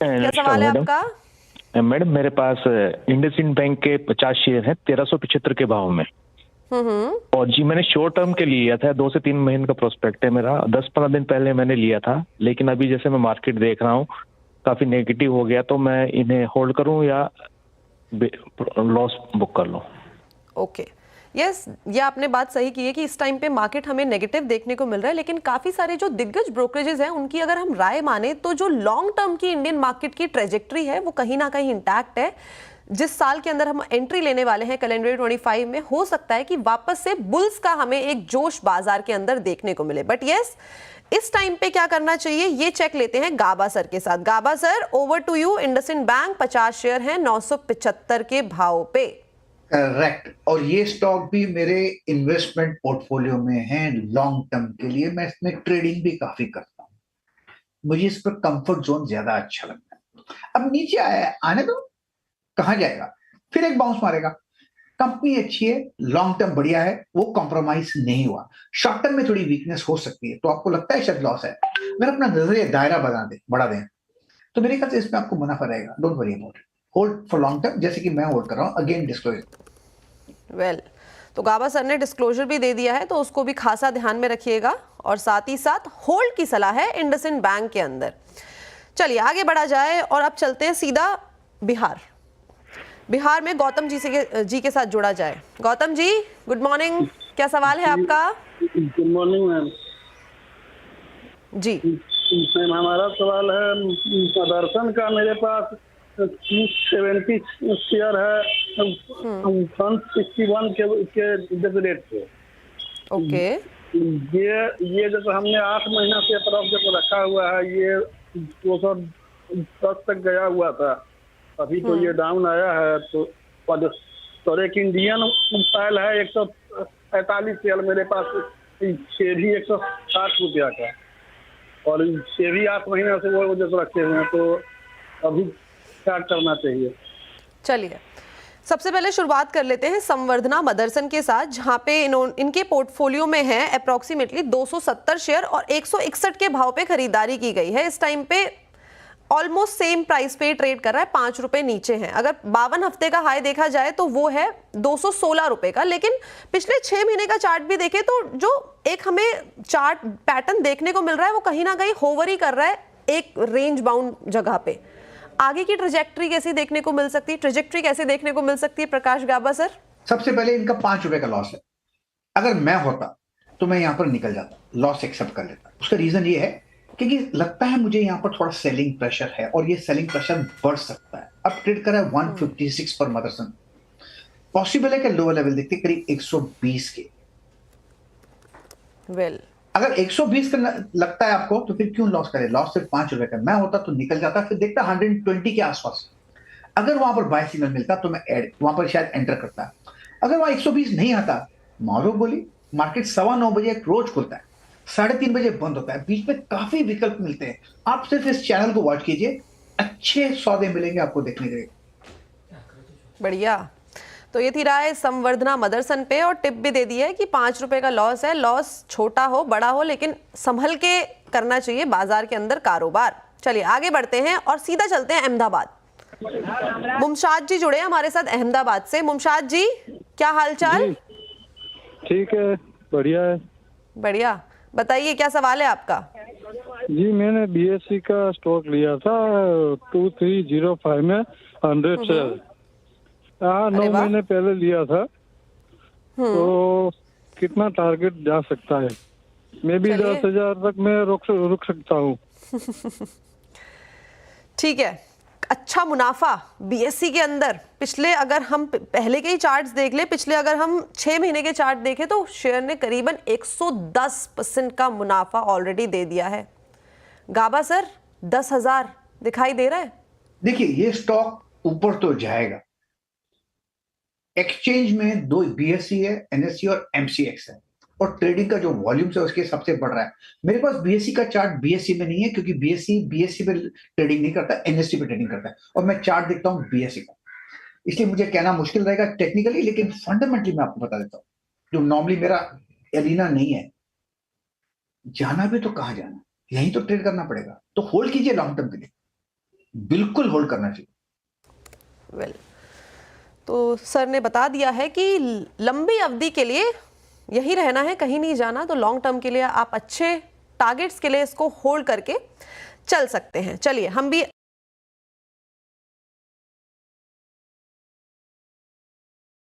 क्या नमस्कार सवाल है मैडम। आपका? मैडम मेरे पास इंडसइंड बैंक के 50 शेयर हैं 1375 के भाव में। हम्म। और जी मैंने शॉर्ट टर्म के लिए लिया था, 2 से 3 महीने का प्रोस्पेक्ट है मेरा। 10-15 दिन पहले मैंने लिया था, लेकिन अभी जैसे मैं मार्केट देख रहा हूँ काफी नेगेटिव हो गया, तो मैं इन्हें होल्ड करूँ या लॉस बुक कर लूँ? ओके। यस, ये आपने बात सही की है कि इस टाइम पे मार्केट हमें नेगेटिव देखने को मिल रहा है, लेकिन काफी सारे जो दिग्गज ब्रोकरेजेस हैं उनकी अगर हम राय माने तो जो लॉन्ग टर्म की इंडियन मार्केट की ट्रेजेक्ट्री है वो कहीं ना कहीं इंटैक्ट है। जिस साल के अंदर हम एंट्री लेने वाले हैं कैलेंडर 25 में, हो सकता है कि वापस से बुल्स का हमें एक जोश बाजार के अंदर देखने को मिले। बट यस, इस टाइम पे क्या करना चाहिए ये चेक लेते हैं गाबा सर के साथ। Gaba sir, over to you. IndusInd bank 50 share हैं 975 के भाव पे। करेक्ट। और ये स्टॉक भी मेरे इन्वेस्टमेंट पोर्टफोलियो में है लॉन्ग टर्म के लिए। मैं इसमें ट्रेडिंग भी काफी करता हूँ। मुझे इस पर कंफर्ट जोन ज्यादा अच्छा लगता है। अब नीचे आया है, आने दो, कहां जाएगा, फिर एक बाउंस मारेगा। कंपनी अच्छी है, लॉन्ग टर्म बढ़िया है, वो कॉम्प्रोमाइज नहीं हुआ। शॉर्ट टर्म में थोड़ी वीकनेस हो सकती है, तो आपको लगता है शायद लॉस है, अगर अपना नजरिया दायरा बढ़ा दें तो मेरे ख्याल से इसमें आपको मुनाफा रहेगा। Don't worry about it, hold for long term, जैसे कि मैं होल्ड कर रहा हूं। Again disclosure. वेल, तो गाबा सर ने डिस्क्लोजर भी दे दिया है, तो उसको भी खासा ध्यान में रखिएगा। और साथ ही साथ होल्ड की सलाह है इंडसइंड बैंक के अंदर। चलिए आगे बढ़ा जाए और अब चलते हैं सीधा बिहार। बिहार में गौतम जी के साथ जुड़ा जाए। Gautam ji, good morning. क्या सवाल है आपका? Good morning ma'am. जी मैम हमारा सवाल है प्रदर्शन का। मेरे पास 70 शेयर है 161 के रेट पे। ओके। ये जैसे हमने 8 महीना से तरफ जब रखा हुआ है, ये 210 तक गया हुआ था। अभी तो ये डाउन आया है। तो एक इंडियन फाइल है 145 शेयर मेरे पास, ये भी 160 रुपया का, और ये भी 8 महीना से वो जैसे रखे हुए हैं। तो अभी क्या करना चाहिए? चलिए, सबसे पहले शुरुआत कर लेते हैं संवर्धना मदरसन के साथ, जहां पे इनके पोर्टफोलियो में है अप्रोक्सीमेटली 270 शेयर और 161 के भाव पे खरीदारी की गई है। इस टाइम पे ऑलमोस्ट सेम प्राइस पे ट्रेड कर रहा है, 5 रुपए नीचे है। अगर 52 हफ्ते का हाई देखा जाए तो वो है 216 रुपए का। लेकिन पिछले 6 महीने का चार्ट भी देखें तो जो एक हमें चार्ट पैटर्न देखने को मिल रहा है वो कहीं ना कहीं होवर ही कर रहा है एक रेंज बाउंड जगह पे। आगे की ट्रेजेक्ट्री कैसी देखने को मिल सकती है प्रकाश गाबा सर? सबसे पहले इनका 5 रुपए का लॉस है। अगर मैं होता तो मैं यहां पर निकल जाता, लॉस एक्सेप्ट कर लेता। उसका रीजन ये है क्योंकि लगता है मुझे यहां पर थोड़ा सेलिंग प्रेशर है, और ये सेलिंग प्रेशर बढ़ सकता है। अब ट्रेड करा है 156 पर मदरसन। पॉसिबल है कि लोअर लेवल देखते करीब 120 के। वेल, अगर 120 का लगता है आपको तो फिर क्यों लॉस करे? लॉस सिर्फ 5 रुपए का। मैं होता तो निकल जाता, फिर देखता 120 के आसपास। अगर वहां पर बाय सिग्नल मिलता तो मैं वहां पर शायद एंटर करता। अगर वहां 120 नहीं आता, मारो गोली। मार्केट 9:15 रोज खुलता है, 3:30 बजे बंद होता है। बीच में काफी विकल्प मिलते हैं। आप सिर्फ इस चैनल को वॉच कीजिए, अच्छे सौदे मिलेंगे आपको देखने के लिए। बढ़िया। तो ये थी राय संवर्धना मदरसन पे, और टिप भी दे दी है कि 5 रुपए का लॉस है। लॉस छोटा हो बड़ा हो, लेकिन संभल के करना चाहिए बाजार के अंदर कारोबार। चलिए आगे बढ़ते हैं और सीधा चलते हैं अहमदाबाद। मुमशाद जी जुड़े हैं हमारे साथ अहमदाबाद से। मुमशाद जी, क्या हालचाल? ठीक है, बढ़िया है। बढ़िया, बताइए क्या सवाल है आपका? जी मैंने बीएससी का स्टॉक लिया था 2305 में 100 शेयर। 9 महीने पहले लिया था। तो कितना टारगेट जा सकता है? मैं भी 10,000 तक मैं रुक सकता हूँ। ठीक है, अच्छा मुनाफा बीएससी के अंदर। पिछले अगर हम पहले के ही चार्ट्स देख ले, पिछले अगर हम 6 महीने के चार्ट देखें तो शेयर ने करीबन 110% का मुनाफा ऑलरेडी दे दिया है। गाबा सर, 10,000 दिखाई दे रहा है? देखिए, ये स्टॉक ऊपर तो जाएगा। एक्सचेंज में 2 बीएससी है, एनएससी और एमसीएक्स है, और ट्रेडिंग का जो वॉल्यूम है उसके हिसाब से बढ़ रहा है। मेरे पास बीएससी का चार्ट बीएससी में नहीं है, क्योंकि बीएससी पे ट्रेडिंग नहीं करता, एनएससी पे ट्रेडिंग करता है, और मैं चार्ट देखता हूं बीएससी का। इसलिए मुझे कहना मुश्किल रहेगा टेक्निकली, लेकिन फंडामेंटली मैं आपको बता देता हूं, जो नॉर्मली मेरा एरिना नहीं है। जाना भी तो कहां जाना, यहीं तो ट्रेड करना पड़ेगा। तो होल्ड कीजिए लॉन्ग टर्म के लिए। बिल्कुल होल्ड करना चाहिए। वेल, तो सर ने बता दिया है कि लंबी अवधि के लिए यही रहना है, कहीं नहीं जाना। तो लॉन्ग टर्म के लिए आप अच्छे टारगेट्स के लिए इसको होल्ड करके चल सकते हैं। चलिए हम भी